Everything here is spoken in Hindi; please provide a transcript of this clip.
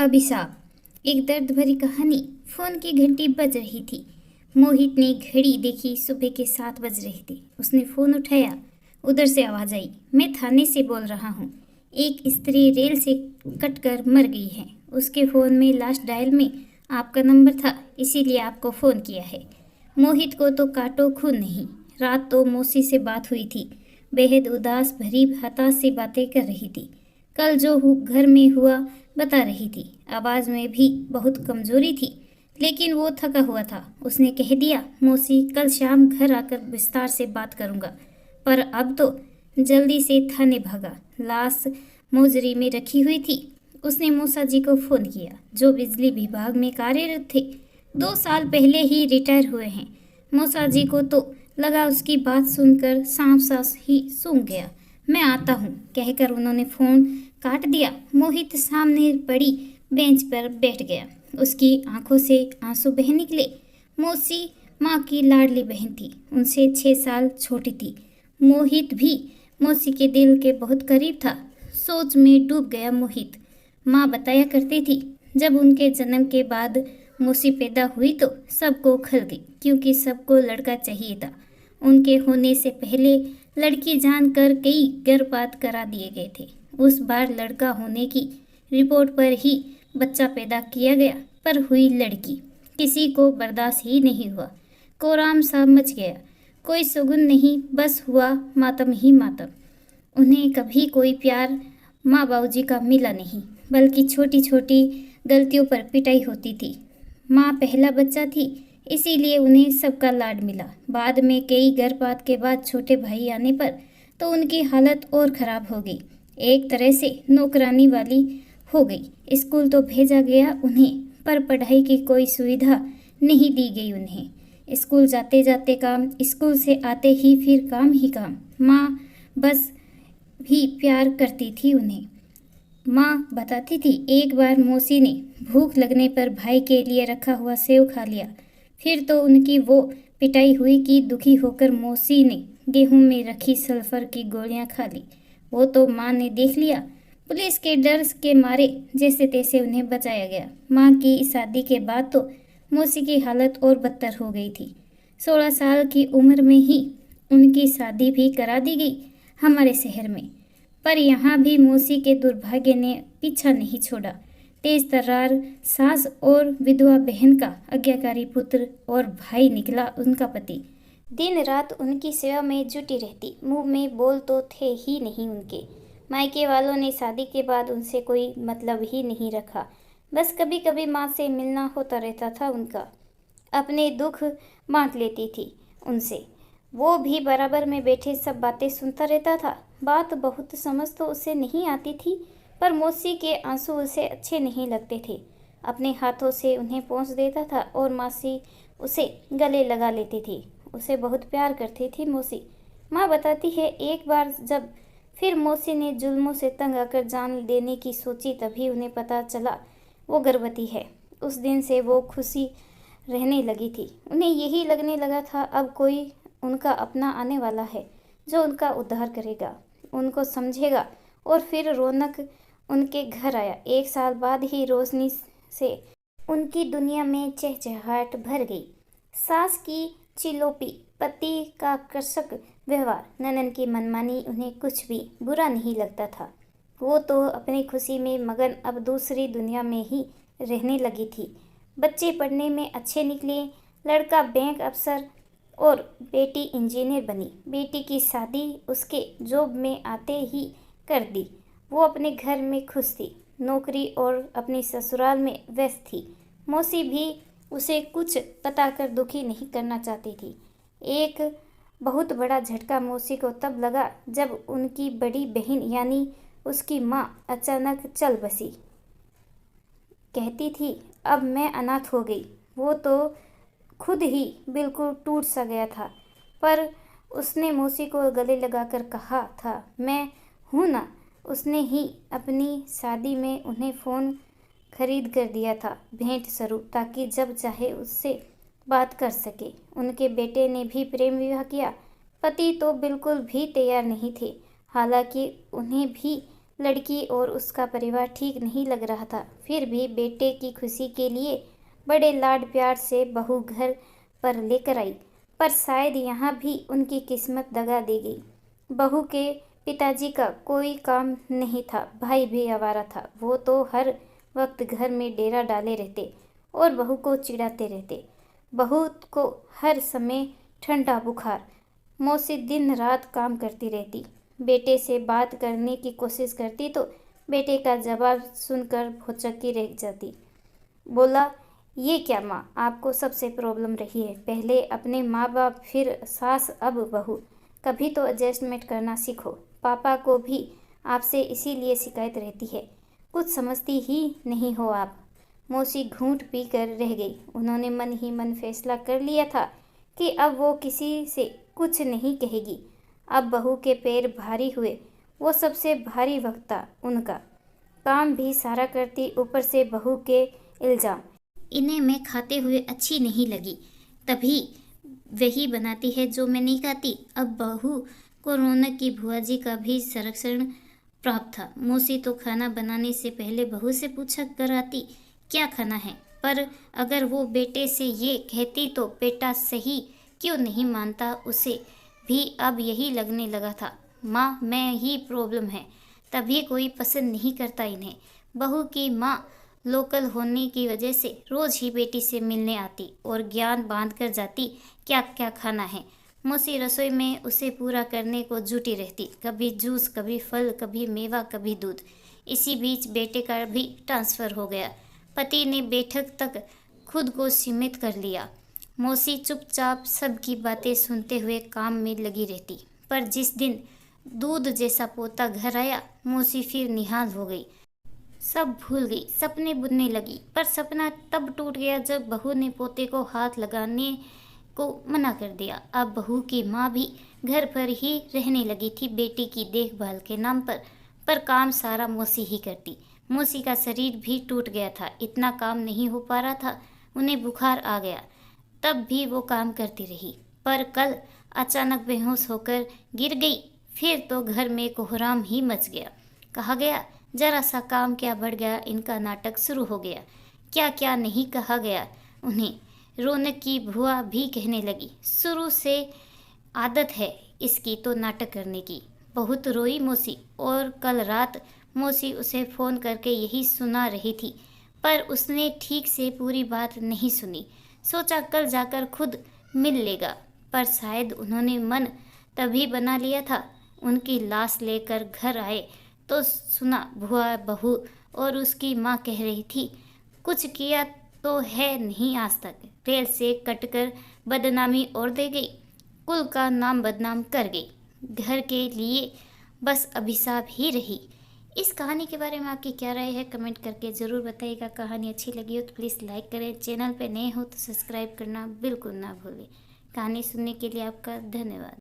अभिशाप। एक दर्द भरी कहानी। फोन की घंटी बज रही थी। मोहित ने घड़ी देखी, सुबह के 7 बज रहे थे। उसने फोन उठाया। उधर से आवाज आई, मैं थाने से बोल रहा हूँ। एक स्त्री रेल से कटकर मर गई है। उसके फोन में लास्ट डायल में आपका नंबर था, इसीलिए आपको फोन किया है। मोहित को तो काटो खून नहीं। रात तो मौसी से बात हुई थी। बेहद उदास भरी हताश से बातें कर रही थी। कल जो घर में हुआ बता रही थी। आवाज में भी बहुत कमजोरी थी, लेकिन वो थका हुआ था। उसने कह दिया, मौसी कल शाम घर आकर विस्तार से बात करूंगा। पर अब तो जल्दी से थाने भागा। लाश मोजरी में रखी हुई थी। उसने मौसा जी को फोन किया, जो बिजली विभाग में कार्यरत थे। 2 साल पहले ही रिटायर हुए हैं। मौसा जी को तो लगा उसकी बात सुनकर सांप सांस ही सूंघ गया। मैं आता हूँ कहकर उन्होंने फोन काट दिया। मोहित सामने पड़ी बेंच पर बैठ गया। उसकी आंखों से आंसू बह निकले। मौसी माँ की लाडली बहन थी, उनसे 6 साल छोटी थी। मोहित भी मौसी के दिल के बहुत करीब था। सोच में डूब गया मोहित। माँ बताया करती थी, जब उनके जन्म के बाद मौसी पैदा हुई तो सबको खल गई, क्योंकि सबको लड़का चाहिए था। उनके होने से पहले लड़की जानकर कई गर्भपात करा दिए गए थे। उस बार लड़का होने की रिपोर्ट पर ही बच्चा पैदा किया गया, पर हुई लड़की। किसी को बर्दाश्त ही नहीं हुआ। कोराम सा मच गया। कोई सुगुन नहीं, बस हुआ मातम ही मातम। उन्हें कभी कोई प्यार माँ बाबूजी का मिला नहीं, बल्कि छोटी छोटी गलतियों पर पिटाई होती थी। माँ पहला बच्चा थी, इसीलिए उन्हें सबका लाड मिला। बाद में कई गर्भपात के बाद छोटे भाई आने पर तो उनकी हालत और खराब हो गई। एक तरह से नौकरानी वाली हो गई। स्कूल तो भेजा गया उन्हें, पर पढ़ाई की कोई सुविधा नहीं दी गई उन्हें। स्कूल जाते जाते काम, स्कूल से आते ही फिर काम ही काम। माँ बस भी प्यार करती थी उन्हें। माँ बताती थी, एक बार मौसी ने भूख लगने पर भाई के लिए रखा हुआ सेव खा लिया। फिर तो उनकी वो पिटाई हुई कि दुखी होकर मौसी ने गेहूं में रखी सल्फर की गोलियां खा ली। वो तो माँ ने देख लिया। पुलिस के डर के मारे जैसे तैसे उन्हें बचाया गया। माँ की शादी के बाद तो मौसी की हालत और बदतर हो गई थी। 16 साल की उम्र में ही उनकी शादी भी करा दी गई हमारे शहर में। पर यहाँ भी मौसी के दुर्भाग्य ने पीछा नहीं छोड़ा। तेज तर्रार सास और विधवा बहन का आज्ञाकारी पुत्र और भाई निकला उनका पति। दिन रात उनकी सेवा में जुटी रहती। मुंह में बोल तो थे ही नहीं उनके। मायके वालों ने शादी के बाद उनसे कोई मतलब ही नहीं रखा। बस कभी कभी माँ से मिलना होता रहता था उनका। अपने दुख बांट लेती थी उनसे। वो भी बराबर में बैठे सब बातें सुनता रहता था। बात बहुत समझ तो उसे नहीं आती थी, पर मौसी के आंसू उसे अच्छे नहीं लगते थे। अपने हाथों से उन्हें पोंछ देता था और मौसी उसे गले लगा लेती थी। उसे बहुत प्यार करती थी मौसी। माँ बताती है, एक बार जब फिर मौसी ने जुल्मों से तंग आकर जान देने की सोची, तभी उन्हें पता चला वो गर्भवती है। उस दिन से वो खुशी रहने लगी थी। उन्हें यही लगने लगा था, अब कोई उनका अपना आने वाला है जो उनका उद्धार करेगा, उनको समझेगा। और फिर रौनक उनके घर आया। 1 साल बाद ही रोशनी से उनकी दुनिया में चहचहाहट भर गई। सास की चिलोपी, पति का कृषक व्यवहार, ननन की मनमानी, उन्हें कुछ भी बुरा नहीं लगता था। वो तो अपनी खुशी में मगन अब दूसरी दुनिया में ही रहने लगी थी। बच्चे पढ़ने में अच्छे निकले। लड़का बैंक अफसर और बेटी इंजीनियर बनी। बेटी की शादी उसके जॉब में आते ही कर दी। वो अपने घर में खुश थी, नौकरी और अपनी ससुराल में व्यस्त थी। मौसी भी उसे कुछ बताकर दुखी नहीं करना चाहती थी। एक बहुत बड़ा झटका मौसी को तब लगा जब उनकी बड़ी बहन यानी उसकी माँ अचानक चल बसी। कहती थी, अब मैं अनाथ हो गई। वो तो खुद ही बिल्कुल टूट सा गया था, पर उसने मौसी को गले लगाकर कहा था, मैं हूँ ना। उसने ही अपनी शादी में उन्हें फ़ोन खरीद कर दिया था भेंट स्वरूप, ताकि जब चाहे उससे बात कर सके। उनके बेटे ने भी प्रेम विवाह किया। पति तो बिल्कुल भी तैयार नहीं थे, हालांकि उन्हें भी लड़की और उसका परिवार ठीक नहीं लग रहा था। फिर भी बेटे की खुशी के लिए बड़े लाड प्यार से बहू घर पर लेकर आई, पर शायद यहाँ भी उनकी किस्मत दगा दे गई। बहू के पिताजी का कोई काम नहीं था, भाई भी आवारा था। वो तो हर वक्त घर में डेरा डाले रहते और बहू को चिढ़ाते रहते। बहू को हर समय ठंडा बुखार। मौसी दिन रात काम करती रहती। बेटे से बात करने की कोशिश करती तो बेटे का जवाब सुनकर भौचक्की रह जाती। बोला, ये क्या माँ, आपको सबसे प्रॉब्लम रही है। पहले अपने माँ बाप, फिर सास, अब बहू। कभी तो एडजस्टमेंट करना सीखो। पापा को भी आपसे इसीलिए शिकायत रहती है। कुछ समझती ही नहीं हो आप। मौसी घूंट पी कर रह गई। उन्होंने मन ही मन फैसला कर लिया था कि अब वो किसी से कुछ नहीं कहेगी। अब बहू के पैर भारी हुए। वो सबसे भारी वक्त था उनका। काम भी सारा करती, ऊपर से बहू के इल्ज़ाम। इन्हें मैं खाते हुए अच्छी नहीं लगी, तभी वही बनाती है जो मैं नहीं खाती। अब बहू को रौनक की भुआ जी का भी संरक्षण प्राप्त था। मौसी तो खाना बनाने से पहले बहू से पूछा कराती क्या खाना है, पर अगर वो बेटे से ये कहती तो बेटा सही क्यों नहीं मानता। उसे भी अब यही लगने लगा था, माँ मैं ही प्रॉब्लम है, तभी कोई पसंद नहीं करता इन्हें। बहू की माँ लोकल होने की वजह से रोज़ ही बेटी से मिलने आती और ज्ञान बांध कर जाती क्या क्या खाना है। मौसी रसोई में उसे पूरा करने को जुटी रहती। कभी जूस, कभी फल, कभी मेवा, कभी दूध। इसी बीच बेटे का भी ट्रांसफ़र हो गया। पति ने बैठक तक खुद को सीमित कर लिया। मौसी चुपचाप सबकी बातें सुनते हुए काम में लगी रहती। पर जिस दिन दूध जैसा पोता घर आया, मौसी फिर निहाल हो गई। सब भूल गई, सपने बुनने लगी। पर सपना तब टूट गया जब बहू ने पोते को हाथ लगाने को मना कर दिया। अब बहू की माँ भी घर पर ही रहने लगी थी बेटी की देखभाल के नाम पर काम सारा मौसी ही करती। मौसी का शरीर भी टूट गया था, इतना काम नहीं हो पा रहा था। उन्हें बुखार आ गया, तब भी वो काम करती रही। पर कल अचानक बेहोश होकर गिर गई। फिर तो घर में कोहराम ही मच गया। कहा गया जरा सा काम क्या बढ़ गया, इनका नाटक शुरू हो गया। क्या क्या नहीं कहा गया उन्हें। रौनक की भुआ भी कहने लगी, शुरू से आदत है इसकी तो नाटक करने की। बहुत रोई मौसी, और कल रात मौसी उसे फ़ोन करके यही सुना रही थी, पर उसने ठीक से पूरी बात नहीं सुनी। सोचा कल जाकर खुद मिल लेगा, पर शायद उन्होंने मन तभी बना लिया था। उनकी लाश लेकर घर आए तो सुना भुआ, बहू और उसकी माँ कह रही थी, कुछ किया तो है नहीं आज तक। रेल से कटकर बदनामी और दे गई, कुल का नाम बदनाम कर गई, घर के लिए बस अभिशाप ही रही। इस कहानी के बारे में आपकी क्या राय है, कमेंट करके ज़रूर बताइएगा। कहानी अच्छी लगी हो तो प्लीज़ लाइक करें, चैनल पे नए हो तो सब्सक्राइब करना बिल्कुल ना भूलें। कहानी सुनने के लिए आपका धन्यवाद।